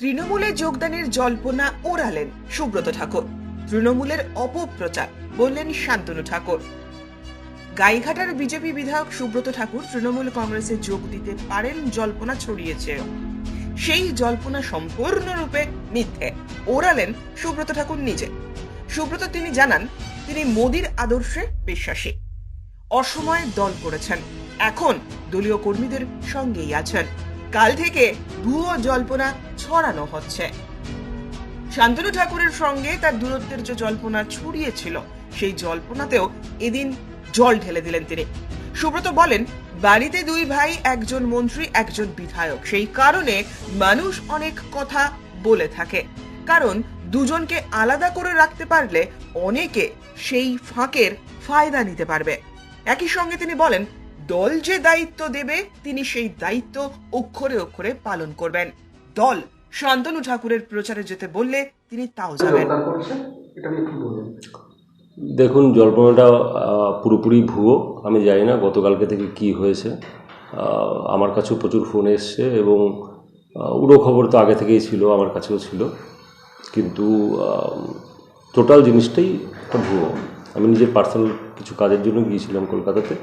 তৃণমূলে যোগদানের জল্পনা ওড়ালেন সুব্রত ঠাকুর। তৃণমূলের অপপ্রচার বললেন শান্তনু ঠাকুর। গাইঘাটার বিজেপি বিধায়ক সুব্রত ঠাকুর তৃণমূল কংগ্রেসে যোগ দিতে পারেন জল্পনা ছড়িয়েছে। সেই জল্পনা সম্পূর্ণরূপে মিথ্যে ওড়ালেন সুব্রত ঠাকুর নিজে। সুব্রত তিনি জানান, তিনি মোদির আদর্শে বিশ্বাসী। অসময়ে দল করেছেন, এখন দলীয় কর্মীদের সঙ্গেই আছেন। কাল থেকে ভুয়ো জল্পনা ছড়ানো হচ্ছে। শান্তনু ঠাকুরের সঙ্গে তার দূরত্বের যে জল্পনা ছড়িয়েছিল, সেই জল্পনাতেও এদিন জল ঢেলে দিলেন তিনি। সুব্রত বলেন, বাড়িতে দুই ভাই, একজন মন্ত্রী, একজন বিধায়ক। সেই কারণে মানুষ অনেক কথা বলে থাকে, কারণ দুজনকে আলাদা করে রাখতে পারলে অনেকে সেই ফাঁকের ফায়দা নিতে পারবে। একই সঙ্গে তিনি বলেন, দল যে দায়িত্ব দেবে তিনি সেই দায়িত্ব অক্ষরে অক্ষরে পালন করবেন। দল শান্তনু ঠাকুরের প্রচারে যেতে বললে তিনি তাও যাবেন। দেখুন, জল্পনাটা পুরোপুরি ভুয়ো। আমি জানি না গতকালকে থেকে কি হয়েছে। আমার কাছেও প্রচুর ফোন এসছে এবং উড়ো খবর তো আগে থেকেই ছিল, আমার কাছেও ছিল, কিন্তু টোটাল জিনিসটাই একটা ভুয়ো। আমি নিজের পার্সোনাল কিছু কাজের জন্য গিয়েছিলাম কলকাতাতে।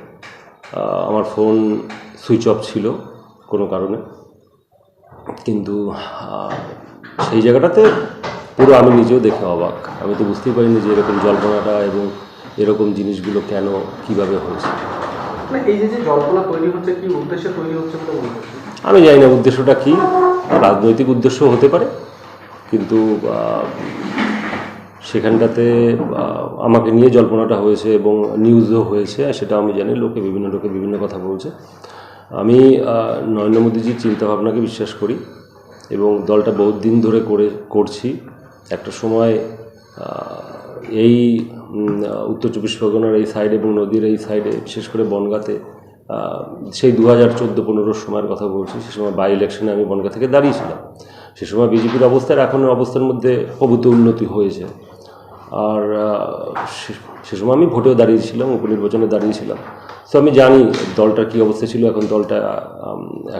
আমার ফোন সুইচ অফ ছিল কোনো কারণে, কিন্তু সেই জায়গাটাতে পুরো আমি নিজেও দেখে অবাক। আমি তো বুঝতেই পারিনি যে এরকম জল্পনাটা এবং এরকম জিনিসগুলো কেন কিভাবে হয়েছে। এই যে জল্পনা তৈরি হচ্ছে, কি উদ্দেশ্যে তৈরি হচ্ছে বলে মনে হচ্ছে? আমি জানি না উদ্দেশ্যটা কি, রাজনৈতিক উদ্দেশ্য হতে পারে, কিন্তু সেখানটাতে আমাকে নিয়ে জল্পনাটা হয়েছে এবং নিউজও হয়েছে, সেটা আমি জানি। বিভিন্ন লোকে বিভিন্ন কথা বলছে। আমি নরেন্দ্র মোদীজির চিন্তাভাবনাকে বিশ্বাস করি এবং দলটা বহুত দিন ধরে করছি। একটা সময় এই উত্তর চব্বিশ পরগনার এই সাইড এবং নদীর এই সাইডে, বিশেষ করে বনগাঁতে, সেই 2014-15 সময়ের কথা বলছি, সে সময় বাই ইলেকশনে আমি বনগাঁ থেকে দাঁড়িয়েছিলাম। সে সময় বিজেপির অবস্থার এখনের অবস্থার মধ্যে প্রভূত উন্নতি হয়েছে। আর সে সময় আমি ভোটেও দাঁড়িয়েছিলাম, উপনির্বাচনে দাঁড়িয়েছিলাম। তো আমি জানি দলটার কী অবস্থা ছিল, এখন দলটা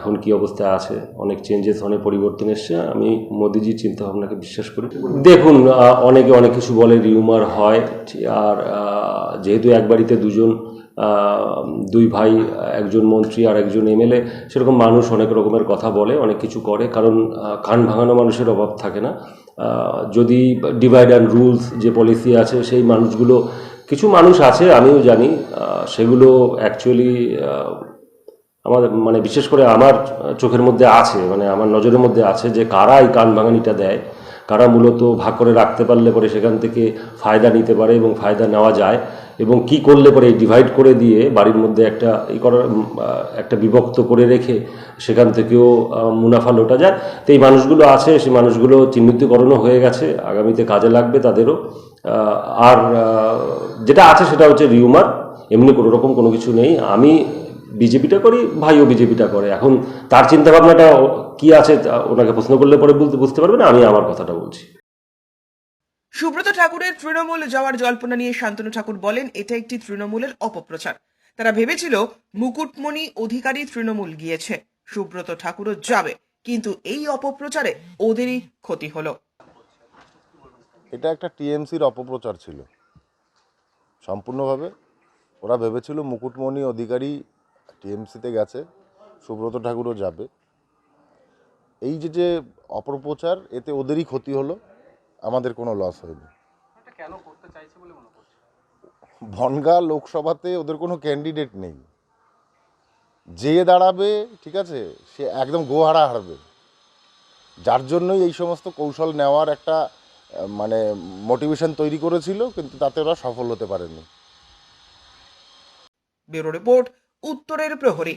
এখন কী অবস্থায় আছে। অনেক চেঞ্জেস, অনেক পরিবর্তন এসছে। আমি মোদিজির চিন্তাভাবনাকে বিশ্বাস করি। দেখুন, অনেকে অনেক কিছু বলে, রিউমার হয়। আর যেহেতু এক বাড়িতে দুই ভাই, একজন মন্ত্রী আর একজন এমএলএ, সেরকম মানুষ অনেক রকমের কথা বলে, অনেক কিছু করে, কারণ কান ভাঙানো মানুষের অভাব থাকে না। যদি ডিভাইড অ্যান্ড রুলস যে পলিসি আছে, সেই মানুষগুলো, কিছু মানুষ আছে আমিও জানি, সেগুলো অ্যাকচুয়ালি আমাদের বিশেষ করে আমার চোখের মধ্যে আছে, আমার নজরের মধ্যে আছে, যে কারা এই কান ভাঙানিটা দেয়, কারা মূলত ভাগ করে রাখতে পারলে পরে সেখান থেকে ফায়দা নিতে পারে এবং ফায়দা নেওয়া যায়, এবং কি করলে পরে এই ডিভাইড করে দিয়ে বাড়ির মধ্যে একটা বিভক্ত করে রেখে সেখান থেকেও মুনাফা লোটা যায়। তো এই মানুষগুলো আছে, সেই মানুষগুলো চিহ্নিতকরণও হয়ে গেছে, আগামীতে কাজে লাগবে তাদেরও। আর যেটা আছে সেটা হচ্ছে রিউমার, এমনি কোনো রকম কোনো কিছু নেই। আমি বিজেপিটা করি, ভাইও বিজেপিটা করে। এখন তার চিন্তাভাবনাটা কি আছে ওনাকে প্রশ্ন করলে পরে বুঝতে পারবে না, আমি আমার কথাটা বলছি। সুব্রত ঠাকুরের তৃণমূল যাওয়ার জল্পনা নিয়ে শান্তনু ঠাকুর বলেন, এটা একটি তৃণমূলের অপপ্রচার। তারা ভেবেছিল মুকুটমণি অধিকারী তৃণমূল গিয়েছে, সুব্রত ঠাকুরও যাবে, কিন্তু এই অপপ্রচারে ওদেরই ক্ষতি হলো। এটা একটা টিএমসির অপপ্রচার ছিল সম্পূর্ণভাবে। ওরা ভেবেছিল মুকুটমণি অধিকারী টিএমসিতে গেছে, সুব্রত ঠাকুরও যাবে। এই যে অপপ্রচার, এতে ওদেরই ক্ষতি হলো, আমাদের কোনো লস হয়নি। বনগাঁ লোকসভাতে ওদের কোনো ক্যান্ডিডেট নেই, যে দাঁড়াবে ঠিক আছে সে একদম গোহারা হারবে। যার জন্যই এই সমস্ত কৌশল নেওয়ার একটা মোটিভেশন তৈরি করেছিল, কিন্তু তাতে ওরা সফল হতে পারেনি। ব্যুরো রিপোর্ট, উত্তরের প্রহরী।